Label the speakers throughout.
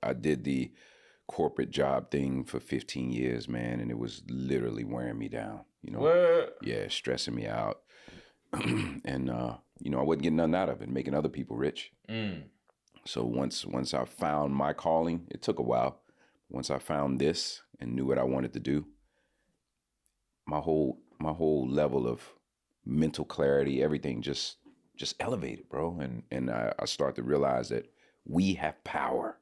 Speaker 1: I did the corporate job thing for 15 years, man, and it was literally wearing me down.
Speaker 2: What?
Speaker 1: Yeah, stressing me out, and I wasn't getting nothing out of it, making other people rich. So once I found my calling, it took a while. Once I found this and knew what I wanted to do, my whole level of mental clarity, everything just elevated, bro. And I start to realize that we have power,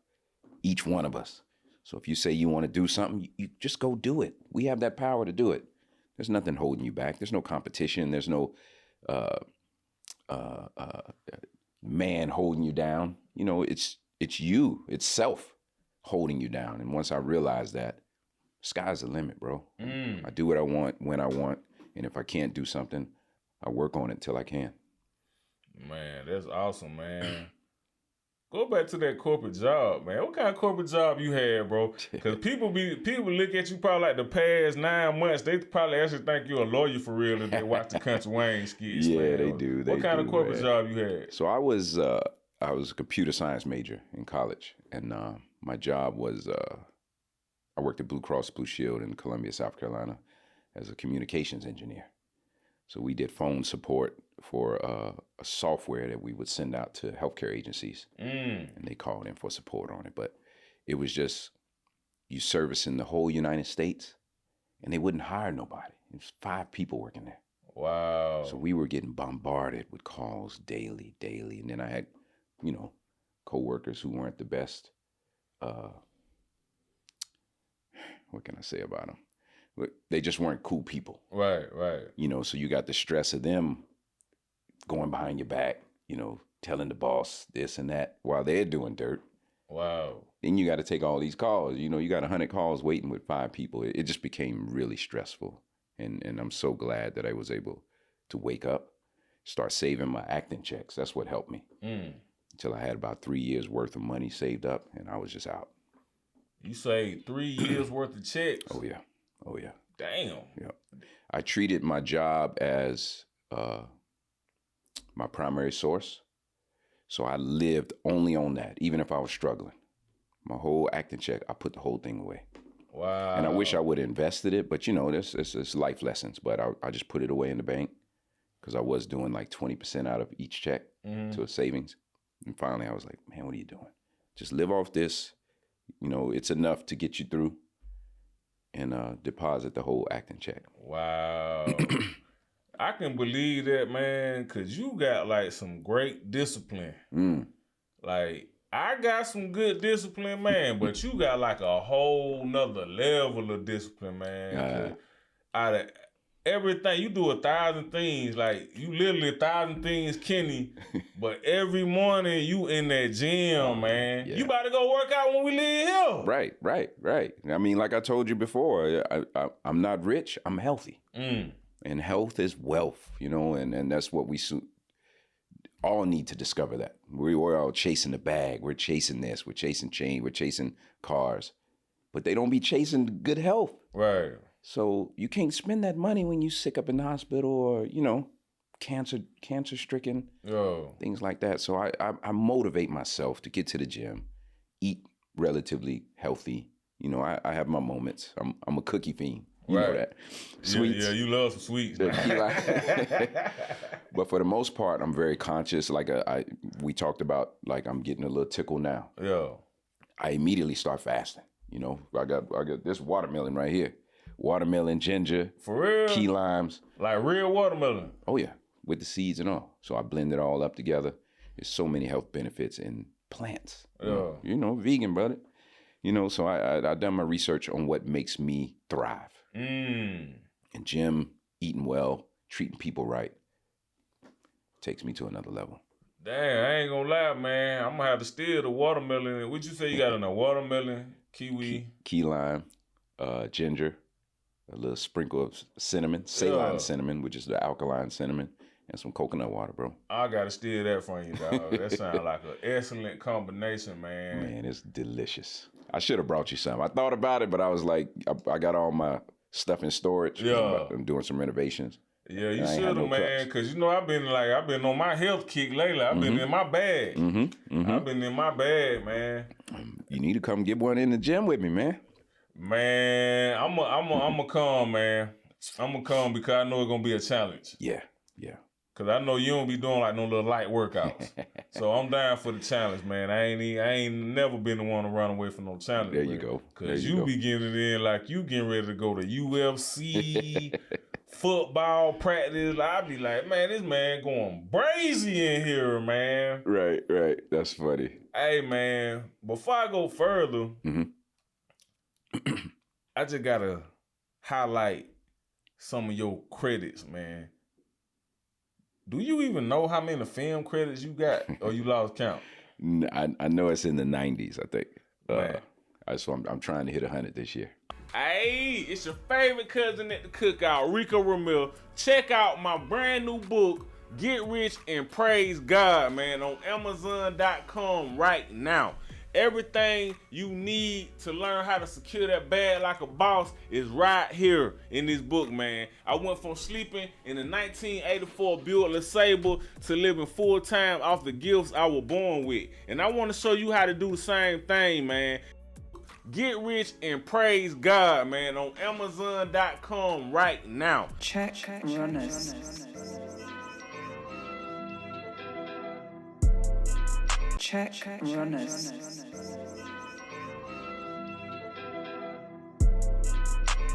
Speaker 1: each one of us. So if you say you want to do something, you just go do it. We have that power to do it. There's nothing holding you back. There's no competition. There's no man holding you down. It's you. It's self holding you down. And once I realized that, sky's the limit, bro. I do what I want when I want, and if I can't do something, I work on it until I can.
Speaker 2: Man, that's awesome, man. Go back to that corporate job, man. What kind of corporate job you had, bro? Because people look at you probably like the past 9 months. They probably actually think you're a lawyer for real if they watch the Kountry Wayne skits.
Speaker 1: Yeah,
Speaker 2: man.
Speaker 1: they do.
Speaker 2: What kind of corporate job you had?
Speaker 1: So I was a computer science major in college, and my job was I worked at Blue Cross Blue Shield in Columbia, South Carolina, as a communications engineer. So we did phone support for a software that we would send out to healthcare agencies, and they called in for support on it. But it was just you servicing the whole United States, and they wouldn't hire nobody. It was 5 people working there.
Speaker 2: Wow.
Speaker 1: So we were getting bombarded with calls daily. And then I had, coworkers who weren't the best. What can I say about them? They just weren't cool people.
Speaker 2: Right.
Speaker 1: So you got the stress of them going behind your back, telling the boss this and that while they're doing dirt.
Speaker 2: Wow.
Speaker 1: Then you got to take all these calls. You got 100 calls waiting with 5 people. It just became really stressful. And I'm so glad that I was able to wake up, start saving my acting checks. That's what helped me. Until I had about 3 years worth of money saved up, and I was just out.
Speaker 2: You saved 3 years worth of checks?
Speaker 1: Oh, yeah.
Speaker 2: Damn.
Speaker 1: Yeah. I treated my job as my primary source. So I lived only on that, even if I was struggling. My whole acting check, I put the whole thing away.
Speaker 2: Wow.
Speaker 1: And I wish I would have invested it, but it's life lessons. But I just put it away in the bank because I was doing like 20% out of each check to a savings. And finally I was like, man, what are you doing? Just live off this. It's enough to get you through, and deposit the whole acting check.
Speaker 2: Wow. I can believe that, man, because you got like some great discipline. Like, I got some good discipline, man, but you got like a whole nother level of discipline, man. 'Cause out of everything, you do 1,000 things. Like, you literally 1,000 things, Kenny, but every morning you in that gym, man. Yeah. You about to go work out when we leave here.
Speaker 1: Right. I mean, like I told you before, I'm not rich, I'm healthy. And health is wealth, and that's what we all need to discover that. We're all chasing the bag. We're chasing this. We're chasing change. We're chasing cars. But they don't be chasing good health.
Speaker 2: Right.
Speaker 1: So you can't spend that money when you sick up in the hospital or, cancer stricken, things like that. So I motivate myself to get to the gym, eat relatively healthy. I have my moments. I'm a cookie fiend. You know that. Sweets.
Speaker 2: Yeah, you love some sweets.
Speaker 1: But for the most part, I'm very conscious. Like we talked about, like I'm getting a little tickle now.
Speaker 2: Yeah.
Speaker 1: I immediately start fasting. I got this watermelon right here. Watermelon, ginger.
Speaker 2: For real?
Speaker 1: Key limes.
Speaker 2: Like real watermelon?
Speaker 1: Oh, yeah. With the seeds and all. So I blend it all up together. There's so many health benefits in plants.
Speaker 2: Yeah.
Speaker 1: Vegan, brother. So I done my research on what makes me thrive. And gym, eating well, treating people right, takes me to another level.
Speaker 2: Damn, I ain't gonna lie, man. I'm gonna have to steal the watermelon. What you say you got in a watermelon, kiwi?
Speaker 1: Key lime, ginger, a little sprinkle of cinnamon, Ceylon cinnamon, which is the alkaline cinnamon, and some coconut water, bro.
Speaker 2: I gotta steal that from you, dog. That sounds like an excellent combination, man.
Speaker 1: Man, it's delicious. I should have brought you some. I thought about it, but I was like, I got all my stuff in storage.
Speaker 2: Yeah.
Speaker 1: I'm doing some renovations.
Speaker 2: Yeah, you
Speaker 1: I ain't
Speaker 2: should
Speaker 1: had
Speaker 2: have,
Speaker 1: no
Speaker 2: man.
Speaker 1: cups.
Speaker 2: Cause you know I've been on my health kick lately. I've been in my bag. I've been in my bag, man.
Speaker 1: You need to come get one in the gym with me, man.
Speaker 2: Man, I'm a come, man. I'm gonna come because I know it's gonna be a challenge.
Speaker 1: Yeah.
Speaker 2: Cause I know you don't be doing like no little light workouts. So I'm down for the challenge, man. I ain't never been the one to run away from no challenge.
Speaker 1: There you go.
Speaker 2: Cause you be getting it in like you getting ready to go to UFC, football practice. I be like, man, this man going brazy in here, man.
Speaker 1: Right. That's funny.
Speaker 2: Hey, man, before I go further, I just gotta highlight some of your credits, man. Do you even know how many film credits you got, or you lost count?
Speaker 1: I know it's in the 90s, I think.
Speaker 2: Man.
Speaker 1: So I'm trying to hit 100 this year.
Speaker 2: Hey, it's your favorite cousin at the cookout, Rico Ramil. Check out my brand new book, Get Rich and Praise God, man, on Amazon.com right now. Everything you need to learn how to secure that bag like a boss is right here in this book, man. I went from sleeping in a 1984 Buick LeSabre to living full-time off the gifts I was born with. And I want to show you how to do the same thing, man. Get Rich and Praise God, man, on Amazon.com right now.
Speaker 3: Check runners. Check runners.